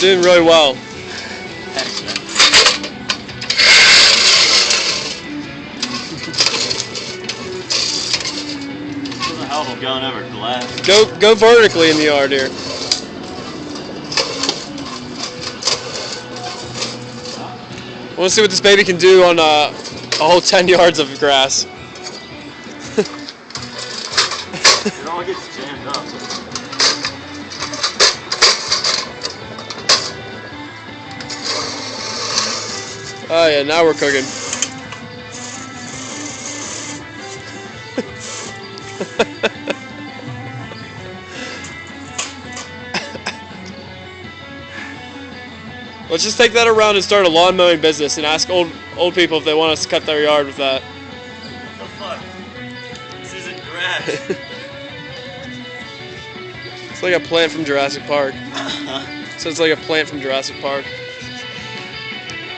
doing really well. Thanks, man. Doesn't help him going over glass. Go vertically in the yard here. I want to see what this baby can do on a whole 10 yards of grass. It all gets jammed up. Oh yeah, now we're cooking. Let's just take that around and start a lawn mowing business and ask old people if they want us to cut their yard with that. What the fuck? This isn't grass. It's like a plant from Jurassic Park. So it's like a plant from Jurassic Park.